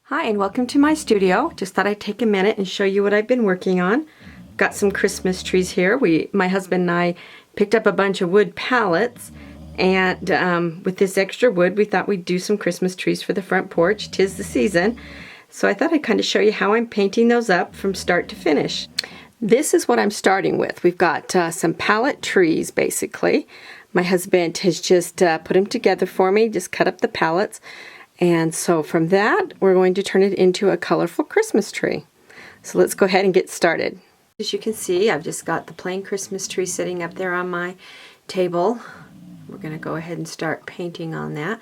Hi and welcome to my studio. Just thought I'd take a minute and show you what I've been working on. Got some Christmas trees here. My husband and I picked up a bunch of wood pallets, and with this extra wood we thought we'd do some Christmas trees for the front porch. 'Tis the season. So I thought I'd kind of show you how I'm painting those up from start to finish. This is what I'm starting with. We've got some pallet trees basically. My husband has just put them together for me, just cut up the pallets. And so from that, we're going to turn it into a colorful Christmas tree. So let's go ahead and get started. As you can see, I've just got the plain Christmas tree sitting up there on my table. We're going to go ahead and start painting on that.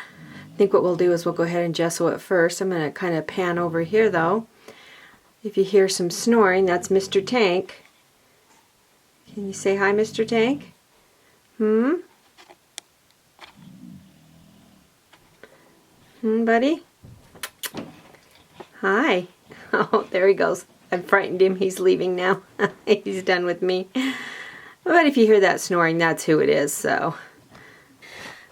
I think what we'll do is we'll go ahead and gesso it first. I'm going to kind of pan over here though. If you hear some snoring, that's Mr. Tank. Can you say hi, Mr. Tank? Buddy? Hi. Oh, there he goes. I've frightened him. He's leaving now. He's done with me. But if you hear that snoring, that's who it is, so.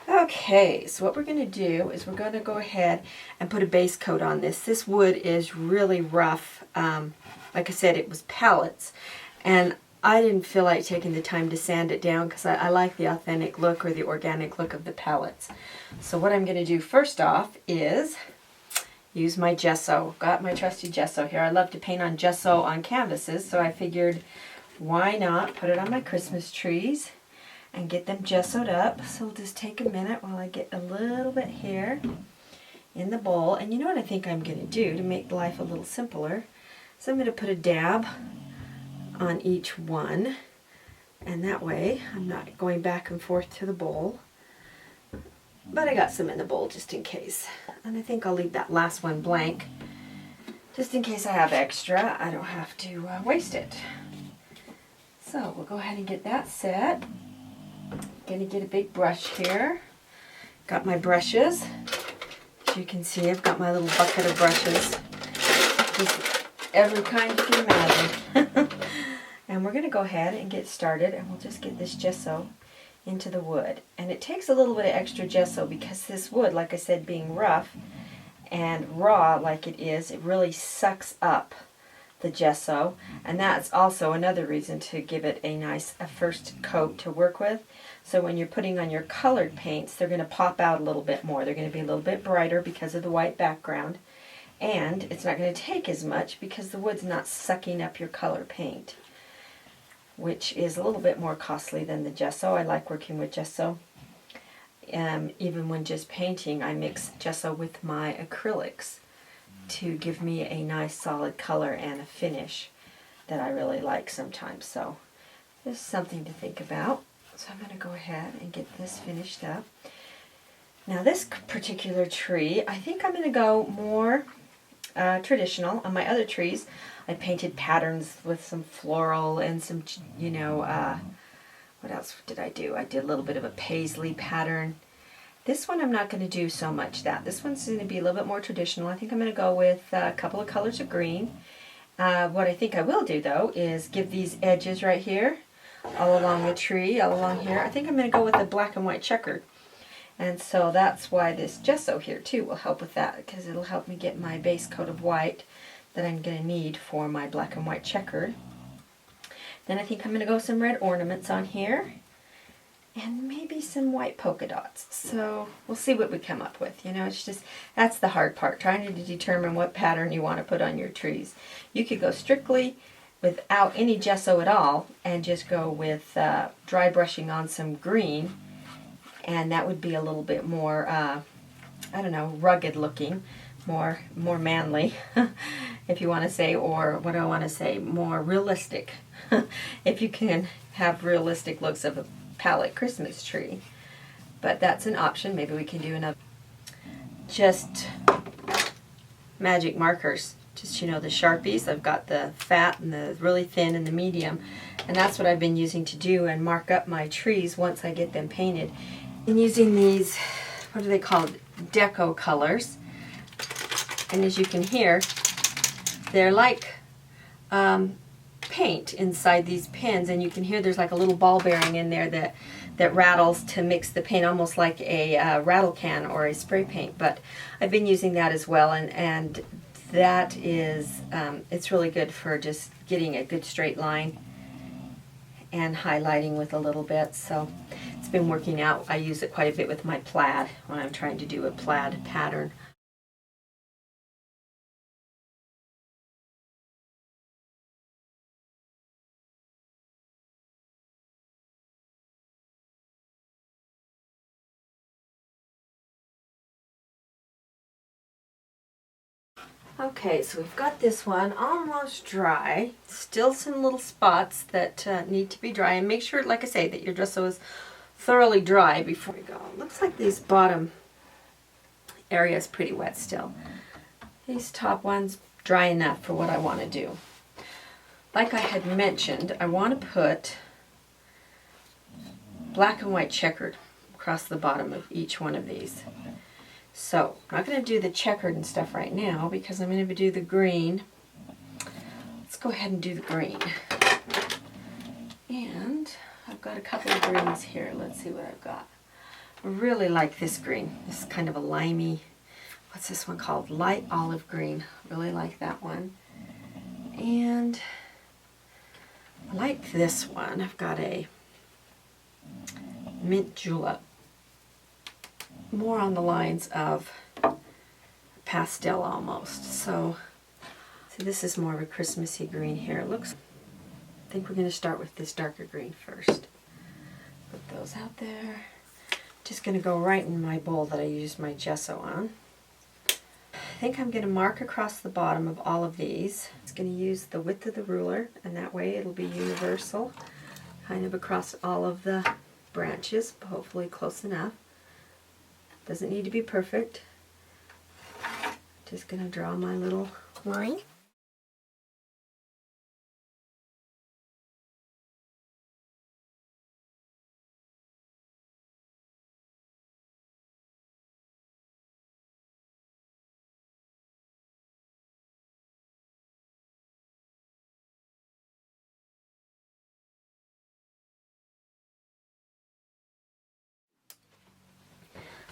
Okay, so what we're going to do is we're going to go ahead and put a base coat on this. This wood is really rough. Like I said, it was pallets. And I didn't feel like taking the time to sand it down because I like the authentic look or the organic look of the pallets. So what I'm going to do first off is use my gesso. Got my trusty gesso here. I love to paint on gesso on canvases, so I figured why not put it on my Christmas trees and get them gessoed up. So we'll just take a minute while I get a little bit here in the bowl. And you know what I think I'm going to do to make life a little simpler? So I'm going to put a dab on each one, and that way I'm not going back and forth to the bowl, but I got some in the bowl just in case. And I think I'll leave that last one blank just in case I have extra. I don't have to waste it. So we'll go ahead and get that set. Gonna get a big brush here. Got my brushes. As you can see, I've got my little bucket of brushes, just every kind you can imagine. And we're going to go ahead and get started, and we'll just get this gesso into the wood. And it takes a little bit of extra gesso because this wood, like I said, being rough and raw like it is, it really sucks up the gesso. And that's also another reason to give it a first coat to work with. So when you're putting on your colored paints, they're going to pop out a little bit more. They're going to be a little bit brighter because of the white background. And it's not going to take as much because the wood's not sucking up your color paint, which is a little bit more costly than the gesso. I like working with gesso. Even when just painting, I mix gesso with my acrylics to give me a nice solid color and a finish that I really like sometimes. So this is something to think about. So I'm going to go ahead and get this finished up. Now this particular tree, I think I'm going to go more traditional. On my other trees, I painted patterns with some floral and some, what else did I do? I did a little bit of a paisley pattern. This one I'm not going to do so much that. This one's going to be a little bit more traditional. I think I'm going to go with a couple of colors of green. What I think I will do though is give these edges right here, all along the tree, all along here. I think I'm going to go with a black and white checkered. And so that's why this gesso here too will help with that, because it'll help me get my base coat of white that I'm going to need for my black and white checkered. Then I think I'm going to go with some red ornaments on here and maybe some white polka dots. So we'll see what we come up with. You know, it's just, that's the hard part, trying to determine what pattern you want to put on your trees. You could go strictly without any gesso at all and just go with dry brushing on some green, and that would be a little bit more, I don't know, rugged looking, more manly, if you want to say, or what do I want to say, more realistic, if you can have realistic looks of a pallet Christmas tree. But that's an option. Maybe we can do another. Just magic markers. Just, the Sharpies. I've got the fat and the really thin and the medium, and that's what I've been using to do and mark up my trees once I get them painted. And using these, what are they called? Deco colors. And as you can hear, they're like paint inside these pins, and you can hear there's like a little ball bearing in there that rattles to mix the paint, almost like a rattle can or a spray paint. But I've been using that as well, and that is, it's really good for just getting a good straight line and highlighting with a little bit. So it's been working out. I use it quite a bit with my plaid when I'm trying to do a plaid pattern. Okay, so we've got this one almost dry. Still some little spots that need to be dry. And make sure, like I say, that your gesso is thoroughly dry before we go. Looks like these bottom area is pretty wet still. These top ones dry enough for what I want to do. Like I had mentioned, I want to put black and white checkered across the bottom of each one of these. So I'm not going to do the checkered and stuff right now because I'm going to do the green. Let's go ahead and do the green. And I've got a couple of greens here. Let's see what I've got. I really like this green. This is kind of a limey, what's this one called? Light olive green. Really like that one. And I like this one. I've got a mint julep. More on the lines of pastel almost. So this is more of a Christmassy green here. It looks, I think we're going to start with this darker green first. Put those out there. Just going to go right in my bowl that I used my gesso on. I think I'm going to mark across the bottom of all of these. It's going to use the width of the ruler, and that way it'll be universal, kind of across all of the branches, but hopefully close enough. Doesn't need to be perfect. Just going to draw my little line.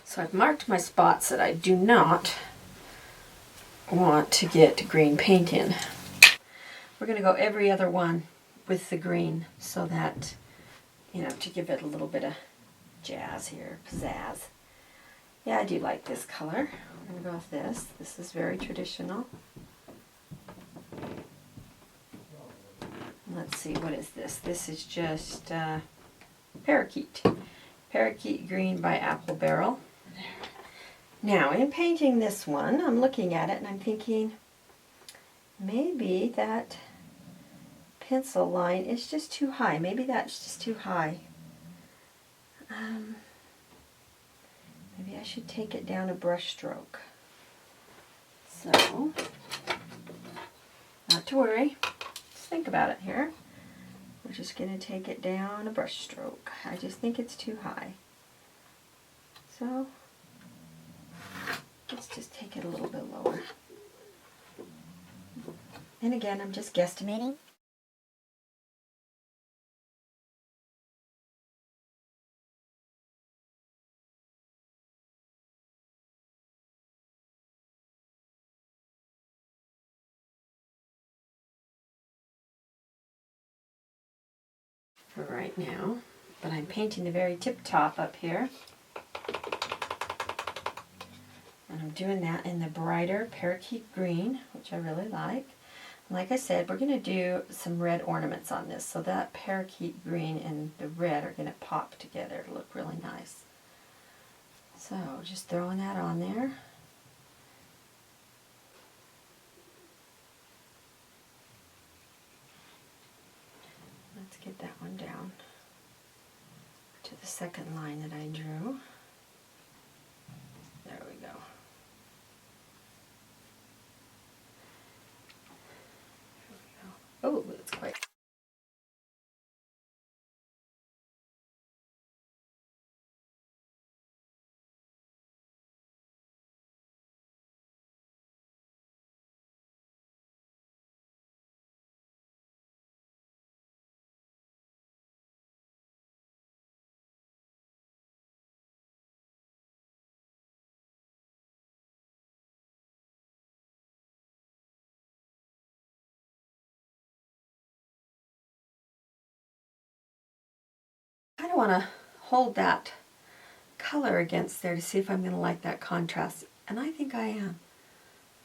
So I've marked my spots that I do not want to get green paint in. We're going to go every other one with the green so that, you know, to give it a little bit of jazz here, pizzazz. Yeah, I do like this color. We're going to go with this. This is very traditional. Let's see, what is this? This is just parakeet. Parakeet green by Apple Barrel. Now, in painting this one, I'm looking at it and I'm thinking, maybe that pencil line is just too high. Maybe that's just too high. Maybe I should take it down a brush stroke. So, not to worry. Just think about it here. We're just going to take it down a brush stroke. I just think it's too high. So, let's just take it a little bit lower. And again, I'm just guesstimating. For right now, but I'm painting the very tip top up here. And I'm doing that in the brighter parakeet green, which I really like. And like I said, we're going to do some red ornaments on this, so that parakeet green and the red are going to pop together to look really nice. So just throwing that on there. Let's get that one down to the second line that I drew. There we go. Oh, that's quite. I don't want to hold that color against there to see if I'm going to like that contrast. And I think I am.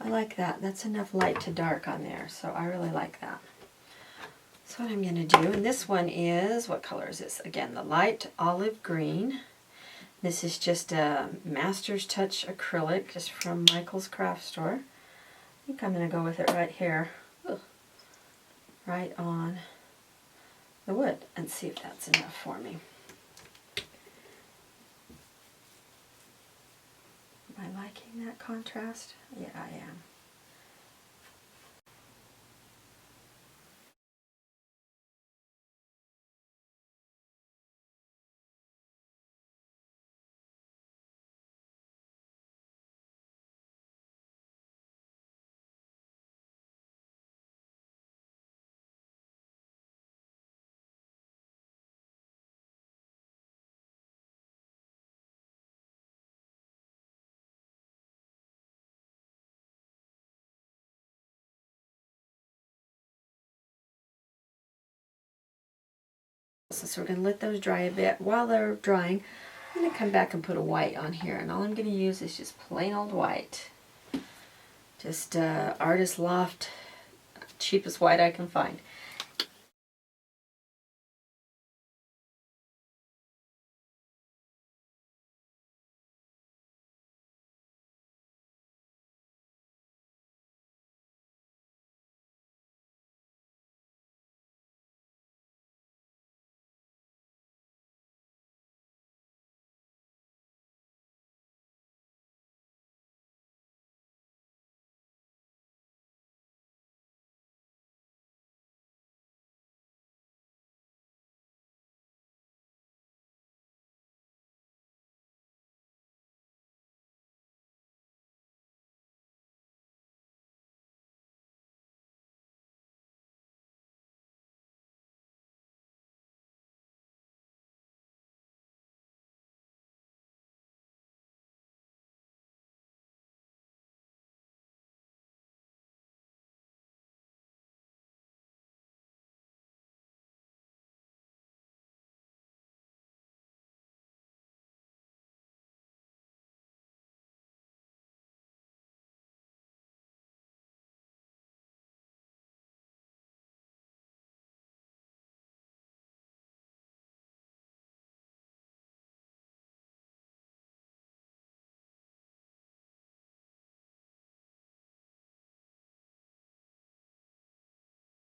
I like that. That's enough light to dark on there, so I really like that. That's what I'm going to do. And this one is, what color is this? Again, the light olive green. This is just a Master's Touch acrylic, just from Michael's Craft Store. I think I'm going to go with it right here. Ugh. Right on the wood, and see if that's enough for me. Am I liking that contrast? Yeah, I am. So we're going to let those dry a bit. While they're drying, I'm going to come back and put a white on here, and all I'm going to use is just plain old white. Just Artist Loft, cheapest white I can find.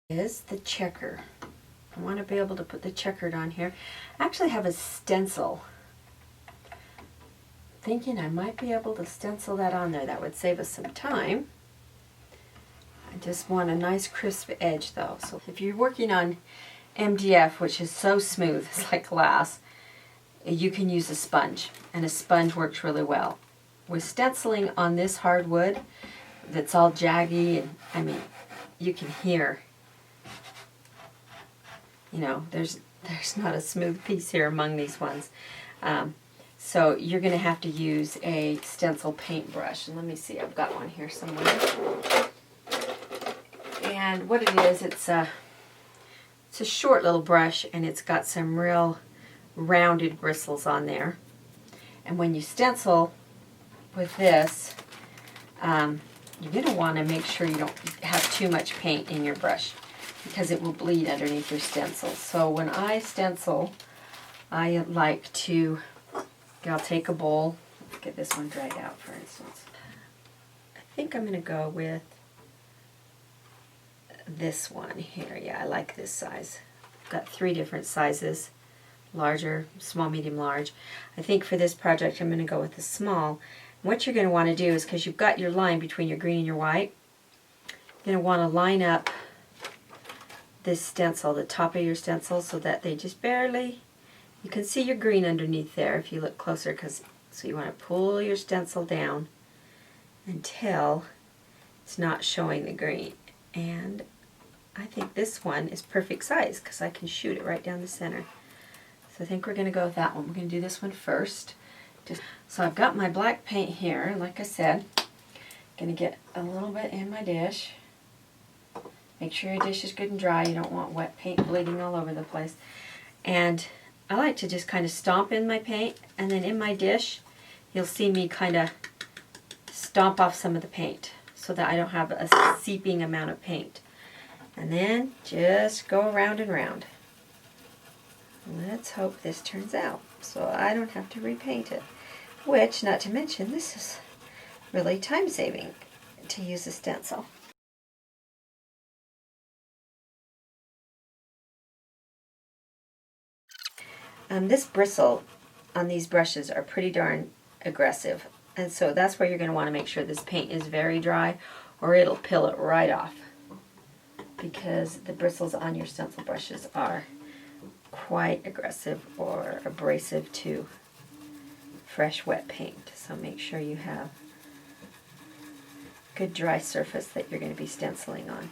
Is the checker. I want to be able to put the checkered on here. I actually have a stencil. Thinking I might be able to stencil that on there. That would save us some time. I just want a nice crisp edge though. So if you're working on MDF, which is so smooth, it's like glass, you can use a sponge, and a sponge works really well. With stenciling on this hardwood that's all jaggy, and I mean, you can hear, you know, there's not a smooth piece here among these ones. So you're going to have to use a stencil paintbrush. And let me see, I've got one here somewhere. And what it is, it's a short little brush, and it's got some real rounded bristles on there. And when you stencil with this, you're going to want to make sure you don't have too much paint in your brush, because it will bleed underneath your stencil. So when I stencil, I like to, I'll take a bowl. Let's get this one dried out, for instance. I think I'm going to go with this one here. Yeah, I like this size. I've got 3 different sizes: larger, small, medium, large. I think for this project I'm going to go with the small. And what you're going to want to do is, because you've got your line between your green and your white, you're going to want to line up this stencil, the top of your stencil, so that they just barely, you can see your green underneath there if you look closer, so you want to pull your stencil down until it's not showing the green. And I think this one is perfect size because I can shoot it right down the center. So I think we're going to go with that one. We're going to do this one first. So I've got my black paint here, like I said. Going to get a little bit in my dish. Make sure your dish is good and dry. You don't want wet paint bleeding all over the place. And I like to just kind of stomp in my paint, and then in my dish, you'll see me kind of stomp off some of the paint so that I don't have a seeping amount of paint. And then just go around and round. Let's hope this turns out so I don't have to repaint it. Which, not to mention, this is really time-saving to use a stencil. This bristle on these brushes are pretty darn aggressive, and so that's where you're going to want to make sure this paint is very dry, or it'll peel it right off, because the bristles on your stencil brushes are quite aggressive or abrasive to fresh wet paint. So make sure you have a good dry surface that you're going to be stenciling on.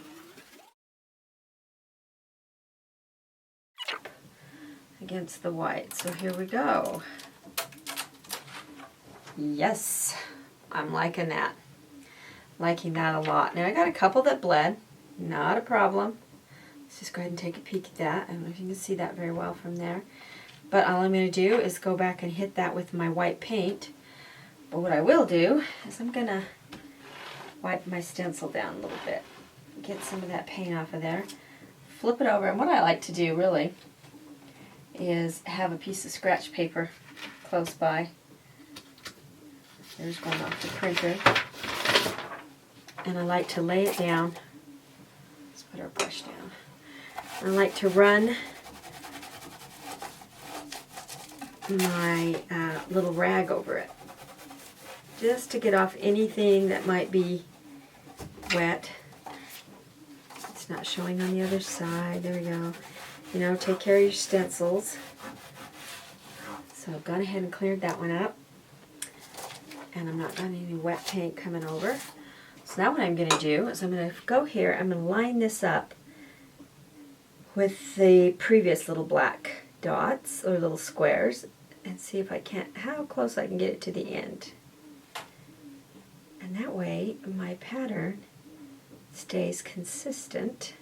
Against the white. So here we go. Yes, I'm liking that. Liking that a lot. Now I got a couple that bled. Not a problem. Let's just go ahead and take a peek at that. I don't know if you can see that very well from there. But all I'm going to do is go back and hit that with my white paint. But what I will do is I'm going to wipe my stencil down a little bit. Get some of that paint off of there. Flip it over. And what I like to do really is have a piece of scratch paper close by. There's one off the printer. And I like to lay it down. Let's put our brush down. I like to run my little rag over it, just to get off anything that might be wet. It's not showing on the other side. There we go. You know, take care of your stencils. So I've gone ahead and cleared that one up. And I'm not getting any wet paint coming over. So now what I'm going to do is I'm going to go here, I'm going to line this up with the previous little black dots, or little squares, and see if I can't, how close I can get it to the end. And that way my pattern stays consistent.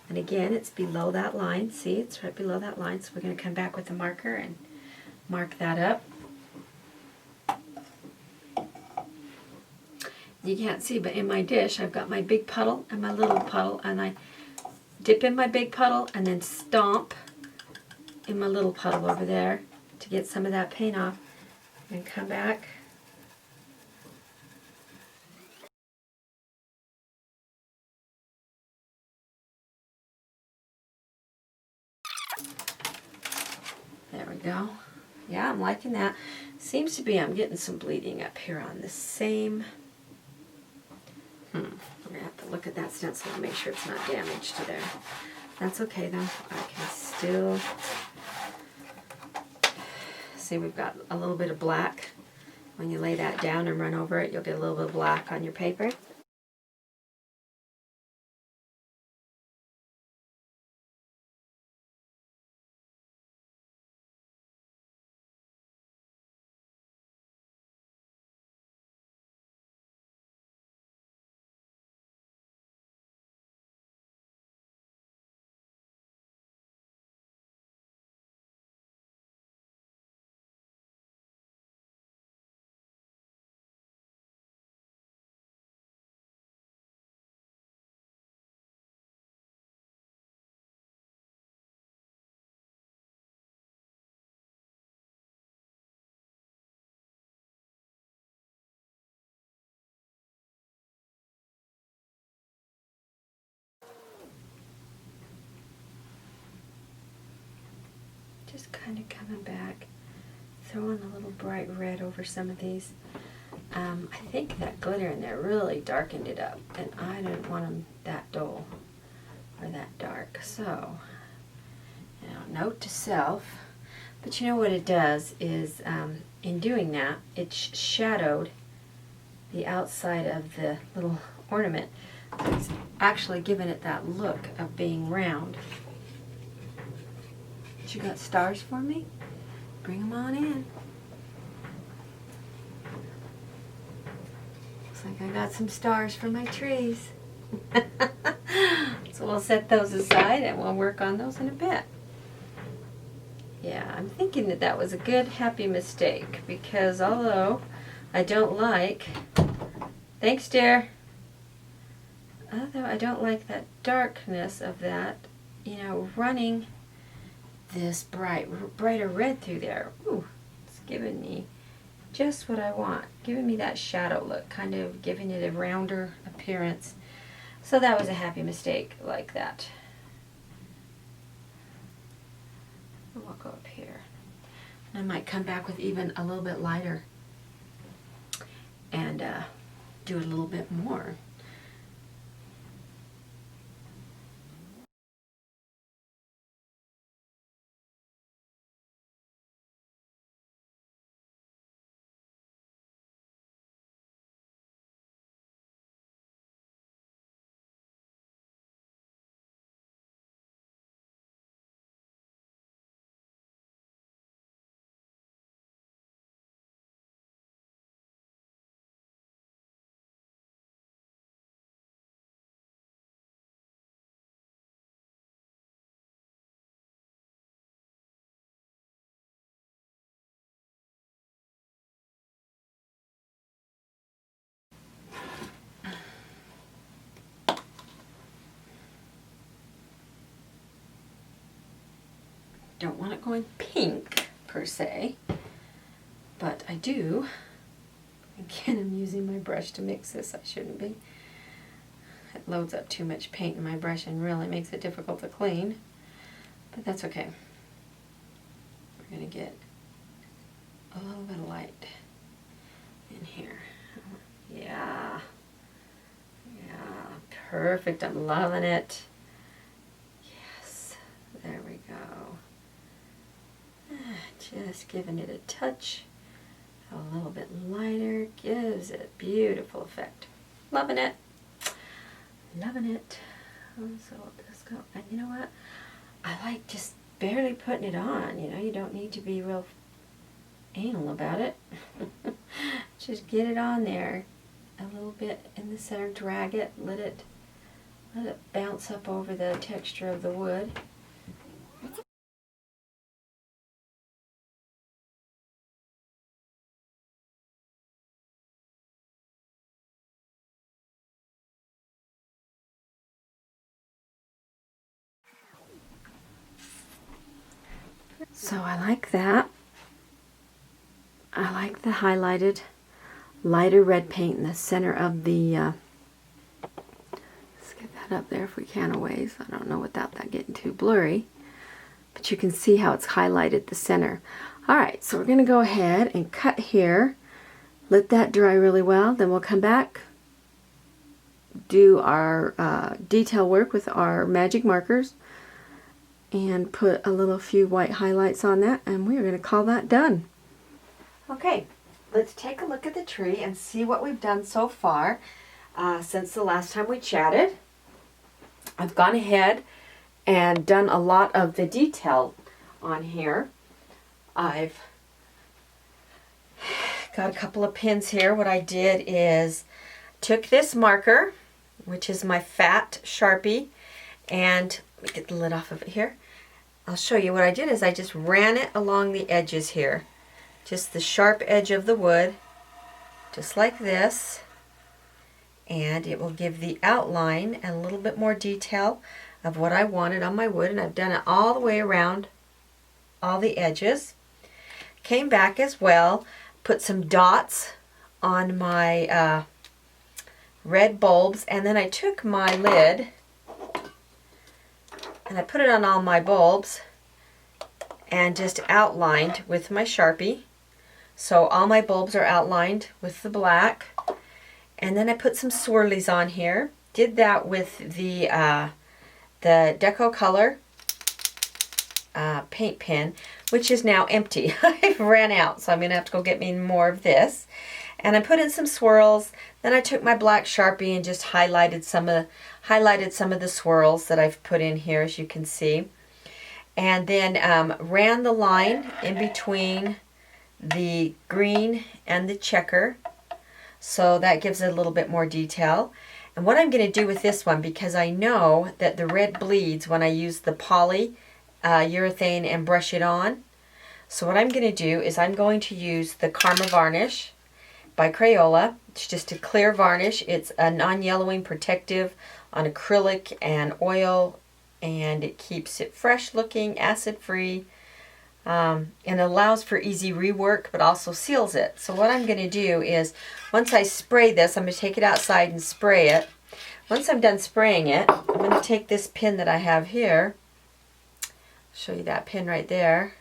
And again, it's below that line. See, it's right below that line. So we're going to come back with the marker and mark that up. You can't see, but in my dish, I've got my big puddle and my little puddle, and I dip in my big puddle and then stomp in my little puddle over there to get some of that paint off, and come back. There we go. Yeah, I'm liking that. Seems to be I'm getting some bleeding up here on the same. I'm going to have to look at that stencil and make sure it's not damaged to there. That's okay though. I can still see we've got a little bit of black. When you lay that down and run over it, you'll get a little bit of black on your paper. Just kind of coming back, throwing a little bright red over some of these. I think that glitter in there really darkened it up, and I didn't want them that dull or that dark. So, you know, note to self. But you know what it does is, in doing that, it shadowed the outside of the little ornament. It's actually giving it that look of being round. You got stars for me? Bring them on in. Looks like I got some stars for my trees. So we'll set those aside and we'll work on those in a bit. Yeah, I'm thinking that that was a good, happy mistake, because although I don't like, thanks dear, although I don't like that darkness of that, you know, running this brighter red through there. Ooh, it's giving me just what I want, giving me that shadow look, kind of giving it a rounder appearance. So that was a happy mistake like that. We'll go up here. I might come back with even a little bit lighter and do it a little bit more. Don't want it going pink per se, but I do. Again, I'm using my brush to mix this. I shouldn't be. It loads up too much paint in my brush and really makes it difficult to clean, but that's okay. We're going to get a little bit of light in here. Yeah. Yeah, perfect. I'm loving it. Yes, there we go. Just giving it a touch, a little bit lighter, gives it a beautiful effect. Loving it. Loving it. So I'll just go, and you know what? I like just barely putting it on. You know, you don't need to be real anal about it. Just get it on there a little bit in the center, drag it, let it bounce up over the texture of the wood. So I like that. I like the highlighted lighter red paint in the center of the, let's get that up there if we can a ways. I don't know without that getting too blurry, but you can see how it's highlighted the center. Alright, so we're going to go ahead and cut here, let that dry really well, then we'll come back, do our detail work with our magic markers, and put a few white highlights on that, and we're going to call that done. Okay, let's take a look at the tree and see what we've done so far since the last time we chatted. I've gone ahead and done a lot of the detail on here. I've got a couple of pins here. What I did is took this marker, which is my fat Sharpie, and let me get the lid off of it here. I'll show you what I did is I just ran it along the edges here. Just the sharp edge of the wood, just like this, and it will give the outline and a little bit more detail of what I wanted on my wood, and I've done it all the way around all the edges. Came back as well, put some dots on my red bulbs, and then I took my lid and I put it on all my bulbs and just outlined with my Sharpie. So all my bulbs are outlined with the black, and then I put some swirlies on here. Did that with the Deco Color paint pen, which is now empty. I've ran out, so I'm going to have to go get me more of this. And I put in some swirls. Then I took my black Sharpie and just highlighted some of the swirls that I've put in here, as you can see. And then ran the line in between the green and the checker, so that gives it a little bit more detail. And what I'm going to do with this one, because I know that the red bleeds when I use the poly urethane and brush it on, So what I'm going to do is I'm going to use the Karma Varnish by Crayola. It's just a clear varnish. It's a non-yellowing protective on acrylic and oil, and it keeps it fresh looking, acid free, and allows for easy rework, but also seals it. So what I'm going to do is, once I spray this, I'm going to take it outside and spray it. Once I'm done spraying it, I'm going to take this pin that I have here, show you that pin right there,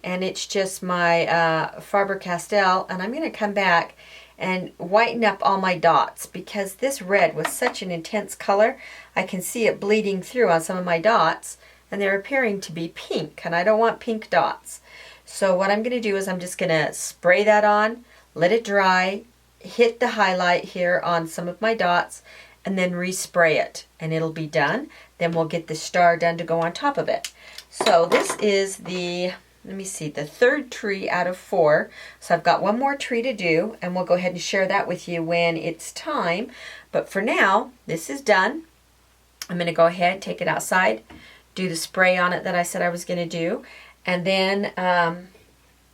and it's just my Faber-Castell, and I'm going to come back and whiten up all my dots, because this red was such an intense color. I can see it bleeding through on some of my dots, and they're appearing to be pink, and I don't want pink dots. So what I'm going to do is I'm just going to spray that on, let it dry, hit the highlight here on some of my dots, and then respray it, and it'll be done. Then we'll get the star done to go on top of it. So this is the, let me see, the third tree out of 4. So I've got one more tree to do, and we'll go ahead and share that with you when it's time. But for now, this is done. I'm going to go ahead, take it outside, do the spray on it that I said I was going to do, and then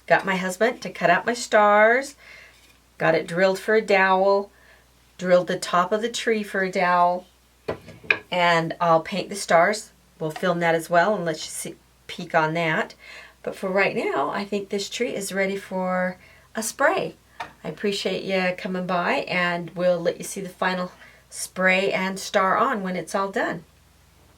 got my husband to cut out my stars, got it drilled for a dowel, drilled the top of the tree for a dowel, and I'll paint the stars. We'll film that as well and let you see, peek on that. But for right now, I think this tree is ready for a spray. I appreciate you coming by, and we'll let you see the final spray and star on when it's all done.